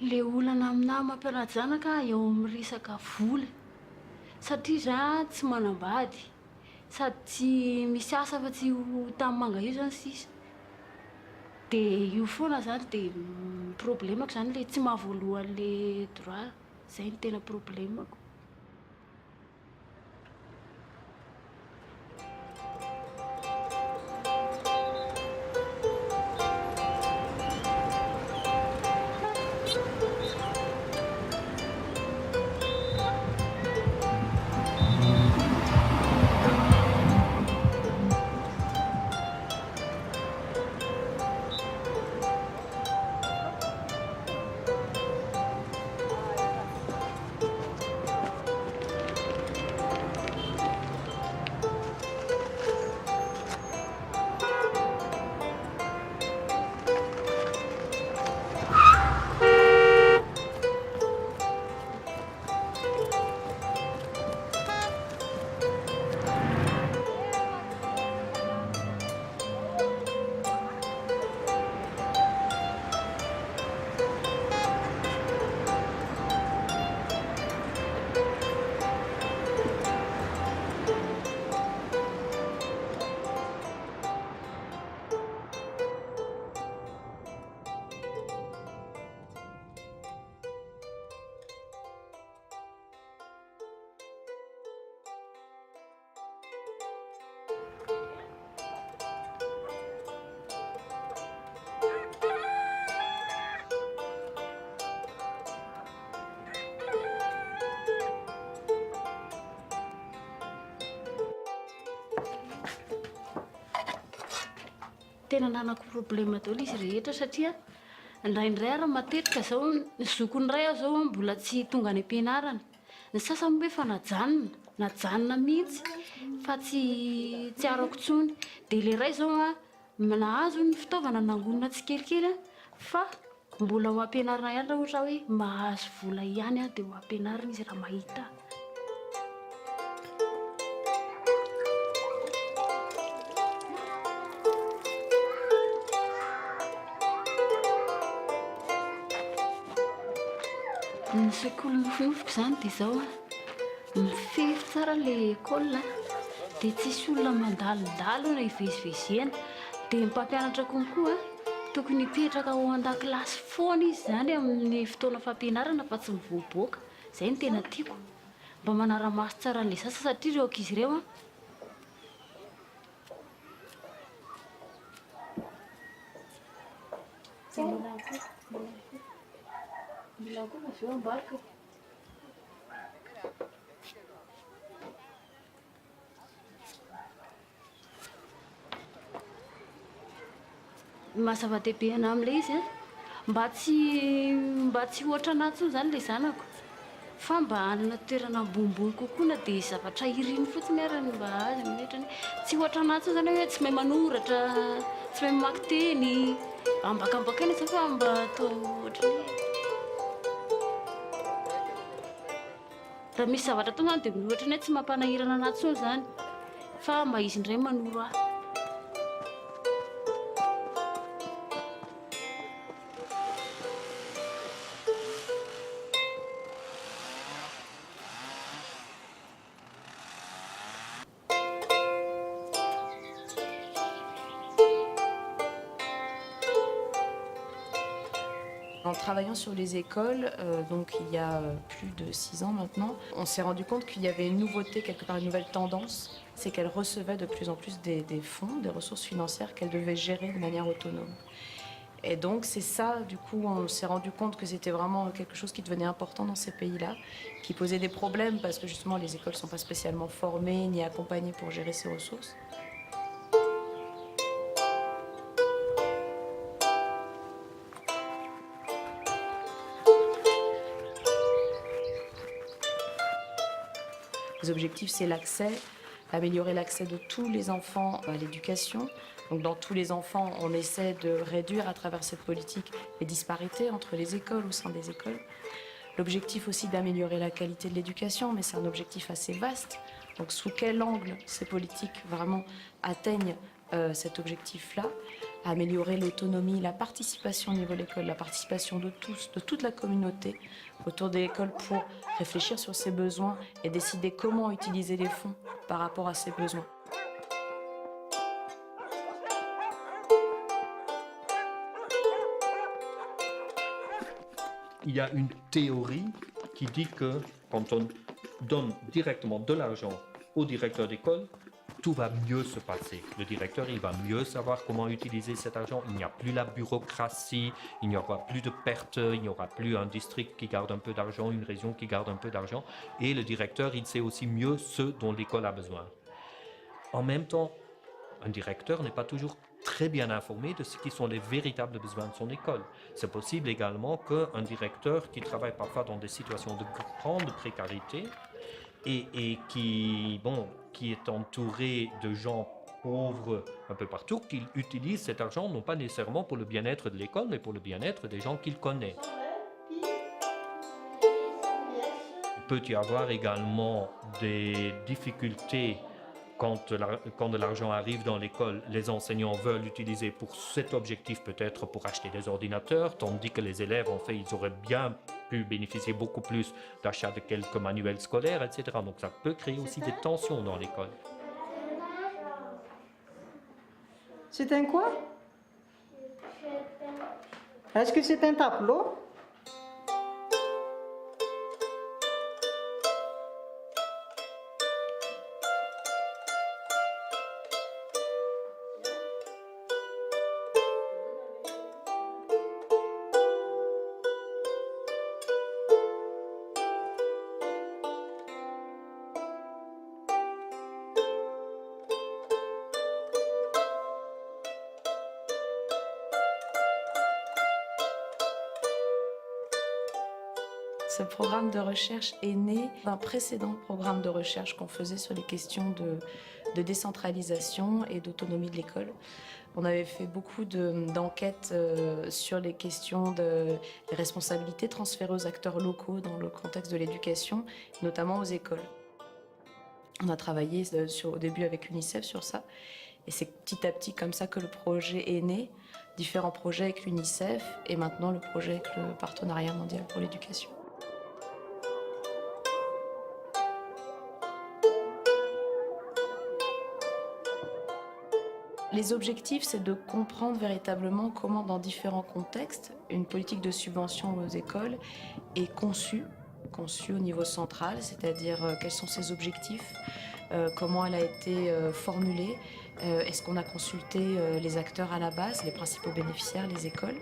Le olana aminahy mampianatra zanaka eo amin'ny resaka vola satria za tsy manambady sady tsy misy asa fa tsy ho tamin'ny manga io zany sisa dia io foana zany dia problemako zany le tsy mahavoalohan'le droit zay no tena problemako. Tena nanako problema daholo izy rehetra satria indraindray ary matetika zao ny zokony iray aho zao mbola tsy tonga any am-pianarana. Ny sasany hoe fa najanona mihitsy fa tsy arako intsony. Dia ilay iray zao nahazo ny fitaovana nangonina tsikelikely fa mbola ho ampianarina ihany raha ohatra hoe mahazo vola ihany dia ho ampianarina izy raha mahita. Ny sekoly nofinofiko zany dia izao mifefy tsara ilay école dia tsisy olona mandalondalo na hivezivezena. Dia ny mpampianatra konkoa tokony hipetraka ao an-dakilasy foana izy zany amin'ny fotoana fampianarana fa tsy mivoaboaka. Izay no tena tiako mba manara-maso tsara an'ilay sasa satria ireo ankizy ireo mahazava-dehibe anahy amin'ilay izy mba tsy ohatra anahy intsony zany ilay zanako fa mba hanana toerana ambonimbony kokoa na dia zavatra iriny fotsiny ary mba azy mihoatra tsy ohatra anahy intsony zany hoe tsy mahay manoratra, tsy mahay mamaky teny, ambakambaka eny fa mba atao ohatrany raha misy zavatra atao zany dia ohatrany hoe tsy mampanahirana anahy intsony zany fa mba izy indray manoro ahy. En travaillant sur les écoles, donc il y a plus de 6 ans maintenant, on s'est rendu compte qu'il y avait une nouveauté, quelque part une nouvelle tendance, c'est qu'elles recevaient de plus en plus des fonds, des ressources financières qu'elles devaient gérer de manière autonome. Et donc c'est ça, du coup, on s'est rendu compte que c'était vraiment quelque chose qui devenait important dans ces pays-là, qui posait des problèmes parce que justement les écoles ne sont pas spécialement formées ni accompagnées pour gérer ces ressources. Les objectifs, c'est l'accès, améliorer l'accès de tous les enfants à l'éducation. Donc dans tous les enfants, on essaie de réduire à travers cette politique les disparités entre les écoles, au sein des écoles. L'objectif aussi d'améliorer la qualité de l'éducation, mais c'est un objectif assez vaste. Donc sous quel angle ces politiques vraiment atteignent cet objectif-là? à améliorer l'autonomie, la participation au niveau de l'école, la participation de tous, de toute la communauté autour de l'école pour réfléchir sur ses besoins et décider comment utiliser les fonds par rapport à ses besoins. Il y a une théorie qui dit que quand on donne directement de l'argent au directeur d'école, tout va mieux se passer. Le directeur, il va mieux savoir comment utiliser cet argent. Il n'y a plus la bureaucratie, il n'y aura plus de pertes, il n'y aura plus un district qui garde un peu d'argent, une région qui garde un peu d'argent. Et le directeur, il sait aussi mieux ce dont l'école a besoin. En même temps, un directeur n'est pas toujours très bien informé de ce qui sont les véritables besoins de son école. C'est possible également qu'un directeur qui travaille parfois dans des situations de grande précarité et qui est entouré de gens pauvres un peu partout, qu'il utilise cet argent non pas nécessairement pour le bien-être de l'école, mais pour le bien-être des gens qu'il connaît. Il peut y avoir également des difficultés quand de l'argent arrive dans l'école. Les enseignants veulent l'utiliser pour cet objectif, peut-être pour acheter des ordinateurs, tandis que les élèves, en fait, ils auraient bien pu bénéficier beaucoup plus d'achat de quelques manuels scolaires, etc. Donc ça peut créer aussi des tensions dans l'école. C'est un quoi? Est-ce que c'est un tableau? Ce programme de recherche est né d'un précédent programme de recherche qu'on faisait sur les questions de décentralisation et d'autonomie de l'école. On avait fait beaucoup d'enquêtes sur les questions des responsabilités transférées aux acteurs locaux dans le contexte de l'éducation, notamment aux écoles. On a travaillé au début avec UNICEF sur ça, et c'est petit à petit comme ça que le projet est né. Différents projets avec l'UNICEF et maintenant le projet avec le Partenariat mondial pour l'éducation. Les objectifs, c'est de comprendre véritablement comment, dans différents contextes, une politique de subvention aux écoles est conçue au niveau central, c'est-à-dire quels sont ses objectifs, comment elle a été formulée, est-ce qu'on a consulté les acteurs à la base, les principaux bénéficiaires, les écoles,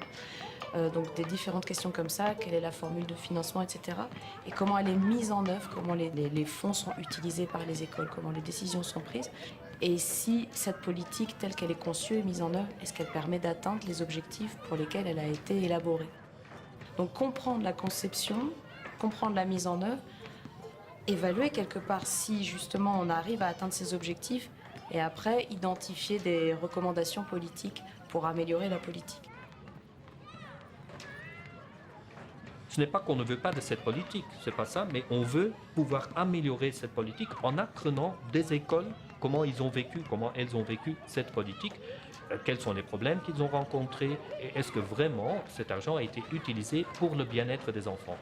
donc des différentes questions comme ça, quelle est la formule de financement, etc. Et comment elle est mise en œuvre, comment les fonds sont utilisés par les écoles, comment les décisions sont prises. Et si cette politique telle qu'elle est conçue et mise en œuvre, est-ce qu'elle permet d'atteindre les objectifs pour lesquels elle a été élaborée. Donc comprendre la conception, comprendre la mise en œuvre, évaluer quelque part si justement on arrive à atteindre ces objectifs et après identifier des recommandations politiques pour améliorer la politique. Ce n'est pas qu'on ne veut pas de cette politique, c'est pas ça, mais on veut pouvoir améliorer cette politique en apprenant des écoles comment elles ont vécu cette politique, quels sont les problèmes qu'ils ont rencontrés et est-ce que vraiment cet argent a été utilisé pour le bien-être des enfants.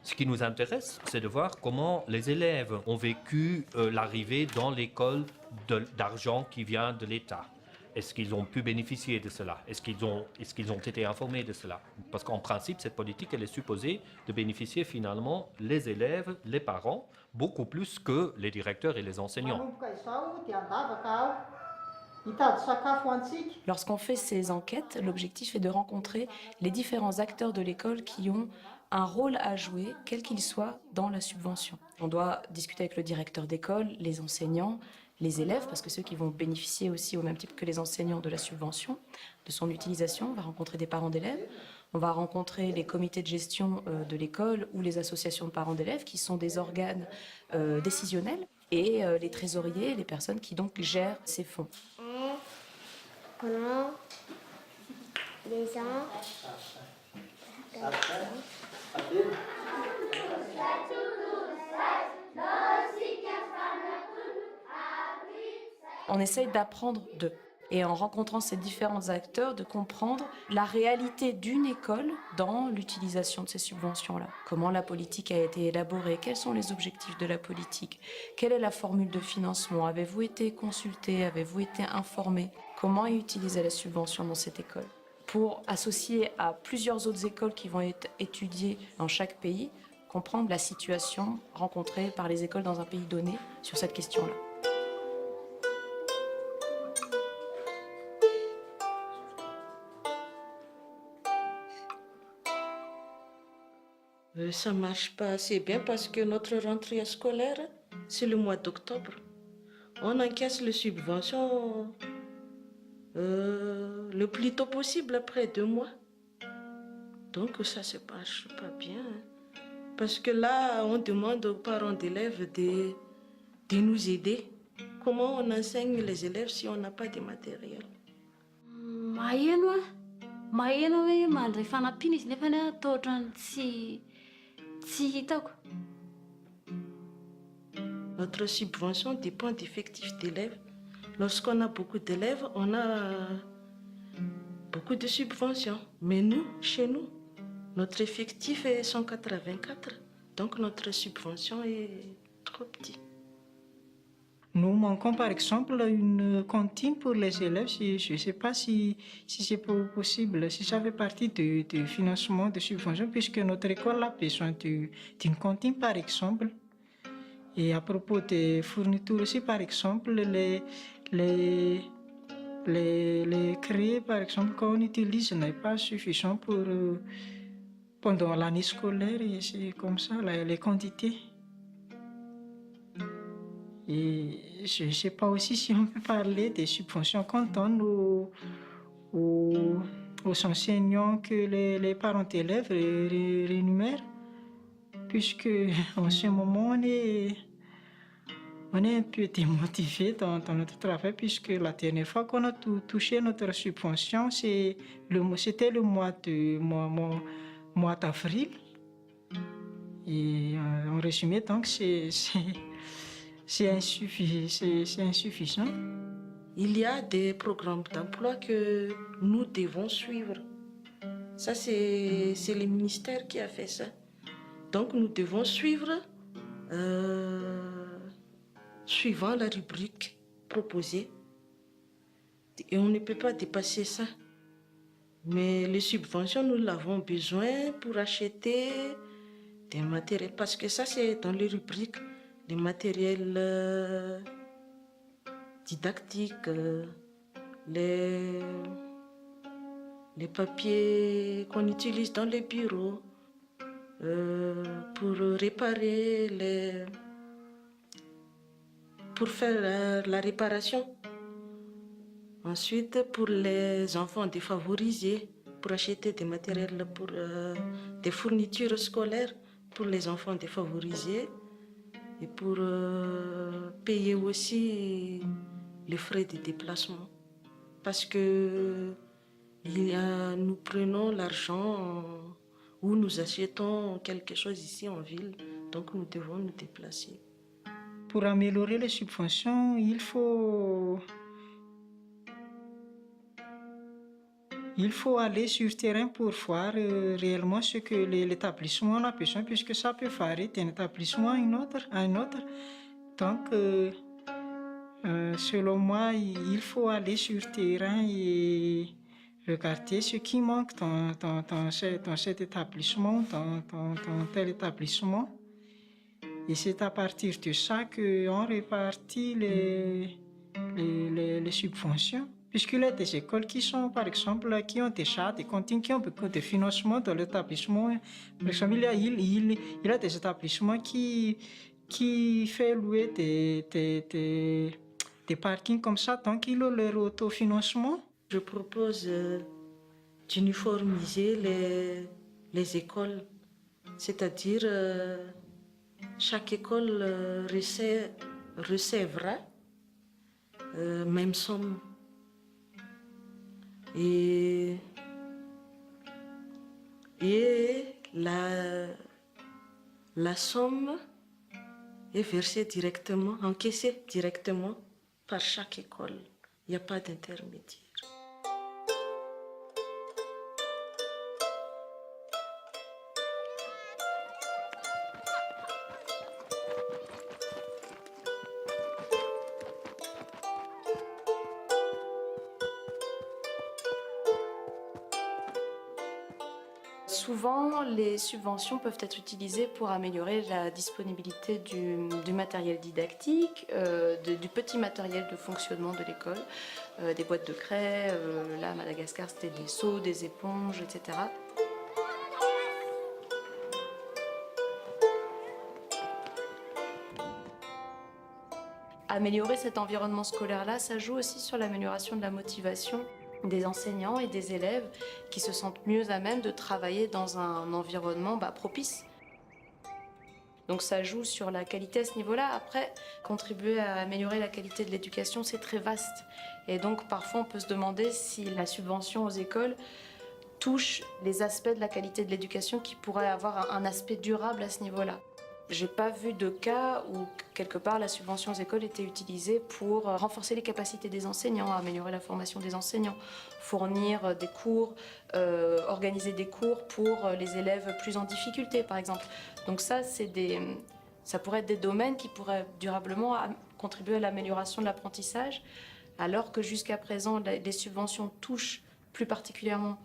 Ce qui nous intéresse, c'est de voir comment les élèves ont vécu l'arrivée dans l'école d'argent qui vient de l'État. Est-ce qu'ils ont pu bénéficier de cela? Est-ce qu'ils ont été informés de cela? Parce qu'en principe, cette politique, elle est supposée de bénéficier finalement les élèves, les parents, beaucoup plus que les directeurs et les enseignants. Lorsqu'on fait ces enquêtes, l'objectif est de rencontrer les différents acteurs de l'école qui ont un rôle à jouer, quel qu'il soit, dans la subvention. On doit discuter avec le directeur d'école, les enseignants, les élèves, parce que ceux qui vont bénéficier aussi au même titre que les enseignants de la subvention, de son utilisation. On va rencontrer des parents d'élèves, on va rencontrer les comités de gestion de l'école ou les associations de parents d'élèves qui sont des organes décisionnels et les trésoriers, les personnes qui donc gèrent ces fonds. Pendant des ans, On essaye d'apprendre d'eux. Et en rencontrant ces différents acteurs, de comprendre la réalité d'une école dans l'utilisation de ces subventions-là. Comment la politique a été élaborée, quels sont les objectifs de la politique, quelle est la formule de financement, avez-vous été consulté, avez-vous été informé, comment est utilisée la subvention dans cette école. Pour associer à plusieurs autres écoles qui vont être étudiées dans chaque pays, comprendre la situation rencontrée par les écoles dans un pays donné sur cette question-là. Ça ne marche pas assez bien parce que notre rentrée scolaire, c'est le mois d'octobre. On encaisse les subventions le plus tôt possible, après 2 mois. Donc ça ne se marche pas bien. Parce que là, on demande aux parents d'élèves de nous aider. Comment on enseigne les élèves si on n'a pas de matériel? maheno hoe mandray fanampiana izy nefa atao ohatrany tsy hitako. Notre subvention dépend d'effectifs d'élèves. Lorsqu'on a beaucoup d'élèves, on a beaucoup de subventions. Mais nous, chez nous, notre effectif est 184. Donc notre subvention est trop petite. Nous manquons par exemple une cantine pour les élèves. Je ne sais pas si c'est possible, si ça fait partie du financement de subvention, puisque notre école a besoin d'une cantine par exemple. Et à propos des fournitures aussi, par exemple, les créer par exemple qu'on utilise n'est pas suffisant pour pendant l'année scolaire, et c'est comme ça, les quantités. Et je ne sais pas aussi si on peut parler des subventions qu'on donne aux enseignants que les parents d'élèves rémunèrent, puisque en ce moment on est un peu démotivé dans notre travail, puisque la dernière fois qu'on a touché notre subvention, c'était le mois d'avril. Et en résumé, donc, c'est insuffisant. Il y a des programmes d'emploi que nous devons suivre. Ça, c'est le ministère qui a fait ça. Donc, nous devons suivre suivant la rubrique proposée. Et on ne peut pas dépasser ça. Mais les subventions, nous l'avons besoin pour acheter des matériels. Parce que ça, c'est dans les rubriques. Les matériels didactiques, les papiers qu'on utilise dans les bureaux, pour réparer, pour faire la réparation. Ensuite, pour les enfants défavorisés, pour acheter des matériels, pour des fournitures scolaires pour les enfants défavorisés. Et pour payer aussi les frais de déplacement. Parce que nous prenons l'argent ou nous achetons quelque chose ici en ville, donc nous devons nous déplacer. Pour améliorer les subventions, il faut aller sur le terrain pour voir réellement ce que l'établissement a besoin, puisque ça peut varier d'un établissement à un autre. Donc, selon moi, il faut aller sur le terrain et regarder ce qui manque dans cet établissement, dans tel établissement. Et c'est à partir de ça qu'on répartit les subventions. Puisqu'il y a des écoles qui sont, par exemple, qui ont déjà des cantines, qui ont beaucoup de financement dans l'établissement. Par exemple, il y a des établissements qui font louer des parkings comme ça, donc ils ont leur autofinancement. Je propose d'uniformiser les écoles, c'est-à-dire chaque école recevra même somme. Et la somme est versée directement, encaissée directement par chaque école. Il n'y a pas d'intermédiaire. Souvent, les subventions peuvent être utilisées pour améliorer la disponibilité du matériel didactique, du petit matériel de fonctionnement de l'école, des boîtes de craie, là à Madagascar c'était des seaux, des éponges, etc. Améliorer cet environnement scolaire-là, ça joue aussi sur l'amélioration de la motivation des enseignants et des élèves qui se sentent mieux à même de travailler dans un environnement propice. Donc ça joue sur la qualité à ce niveau-là. Après, contribuer à améliorer la qualité de l'éducation, c'est très vaste. Et donc parfois on peut se demander si la subvention aux écoles touche les aspects de la qualité de l'éducation qui pourraient avoir un aspect durable à ce niveau-là. J'ai pas vu de cas où, quelque part, la subvention aux écoles était utilisée pour renforcer les capacités des enseignants, améliorer la formation des enseignants, fournir des cours, organiser des cours pour les élèves plus en difficulté, par exemple. Donc ça pourrait être des domaines qui pourraient durablement contribuer à l'amélioration de l'apprentissage, alors que jusqu'à présent, les subventions touchent plus particulièrement,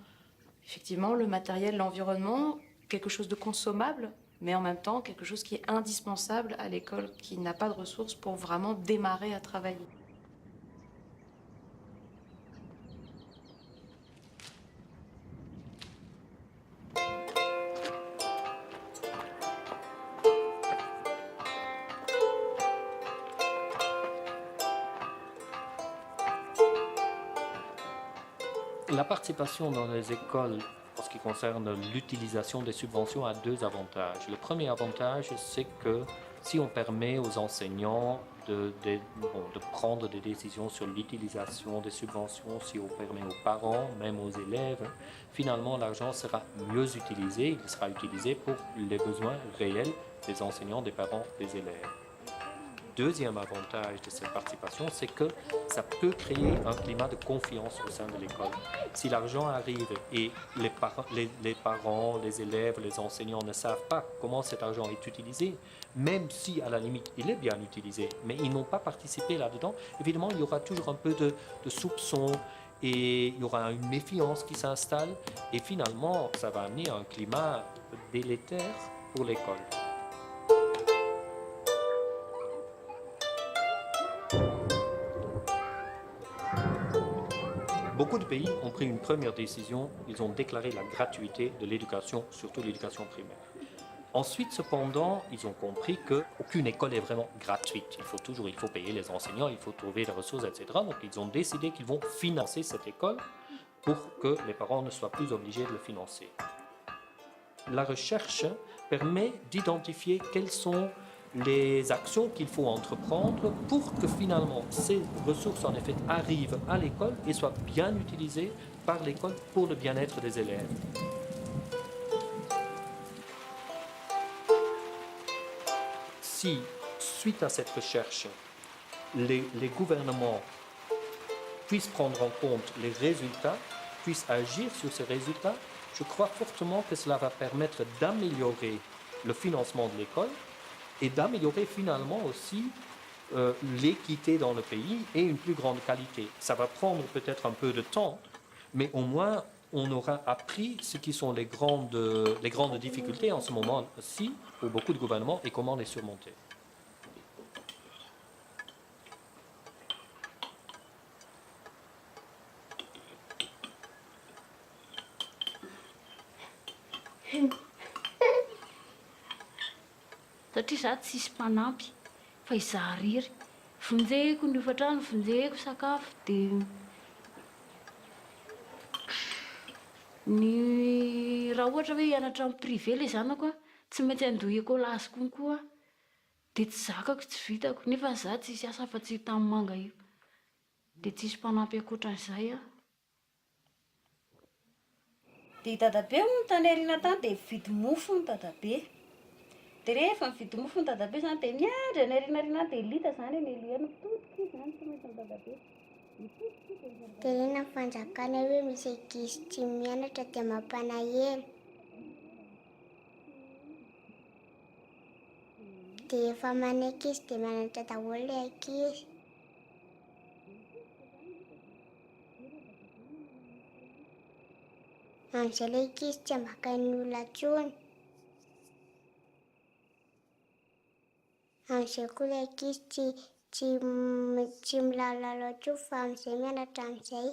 effectivement, le matériel, l'environnement, quelque chose de consommable, mais en même temps quelque chose qui est indispensable à l'école qui n'a pas de ressources pour vraiment démarrer à travailler. La participation dans les écoles, en ce qui concerne l'utilisation des subventions, a deux avantages. Le premier avantage, c'est que si on permet aux enseignants de prendre des décisions sur l'utilisation des subventions, si on permet aux parents, même aux élèves, finalement l'argent sera mieux utilisé, il sera utilisé pour les besoins réels des enseignants, des parents, des élèves. Deuxième avantage de cette participation, c'est que ça peut créer un climat de confiance au sein de l'école. Si l'argent arrive et les parents, les élèves, les enseignants ne savent pas comment cet argent est utilisé, même si à la limite il est bien utilisé, mais ils n'ont pas participé là-dedans, évidemment il y aura toujours un peu de soupçon et il y aura une méfiance qui s'installe et finalement ça va amener un climat délétère pour l'école. Beaucoup de pays ont pris une première décision, ils ont déclaré la gratuité de l'éducation, surtout l'éducation primaire. Ensuite, cependant, ils ont compris qu'aucune école est vraiment gratuite. Il faut payer les enseignants, il faut trouver les ressources, etc. Donc, ils ont décidé qu'ils vont financer cette école pour que les parents ne soient plus obligés de le financer. La recherche permet d'identifier quelles sont les actions qu'il faut entreprendre pour que finalement ces ressources en effet arrivent à l'école et soient bien utilisées par l'école pour le bien-être des élèves. Si, suite à cette recherche, les gouvernements puissent prendre en compte les résultats, puissent agir sur ces résultats, je crois fortement que cela va permettre d'améliorer le financement de l'école et d'améliorer finalement aussi l'équité dans le pays et une plus grande qualité. Ça va prendre peut-être un peu de temps, mais au moins on aura appris ce qui sont les grandes difficultés en ce moment-ci pour beaucoup de gouvernements et comment les surmonter. Satria za tsisy mpanampy fa izaho riry vonjeko ny ofatrano, vonjeko sakafo dia ny raha ohatra hoe hianatra amin'ny privé ilay zanako a tsy maintsy andeha ekôlasy konkoa dia tsy zakako, tsy vitako nefa za tsisy asa fa-tsy tamin'ny manga io dia tsisy mpanampy ankoatran'izay a. Dia dadabe moa ny tany ariana tany dia vidy mofo ny dadabe. dia rehefa mividy mofo ny dadabe izany dia miandry ny arinarina dia lita izany eny alohan'ny mitodika izy izany tsy maintsy ny dadabe. Dia inona ny fanjakana hoe misy ankizy tsy mianatra dia mampalahelo. Dia efa manaiky izy dia mianatra daholo ilay ankizy. Amin'izay ilay ankizy tsy ambakany olona intsony. Amin'izay koa ilay ankizy tsy milalao intsony fa amin'izay mianatra amin'izay.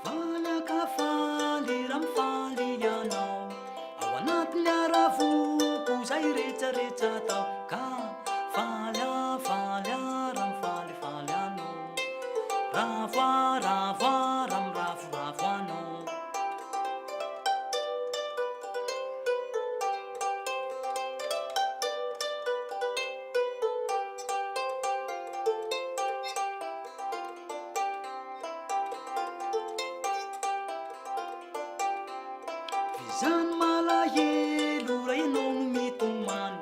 Valaka faly raha mifaly ianao ao anatin'ny aravoko zay rehetrarehetra atao ka faly raha mifalifaly anao ravo raha miravoravo anao. Izany malahelo raha ianao no mitomany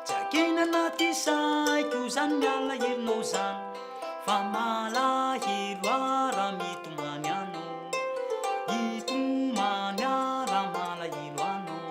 tsy akeny anaty saiko zany mialahelonao zany fa malahelo raha mitomany anao hitomany raha malahelo anao.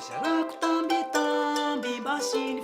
Zarako tambitamby mba sy ny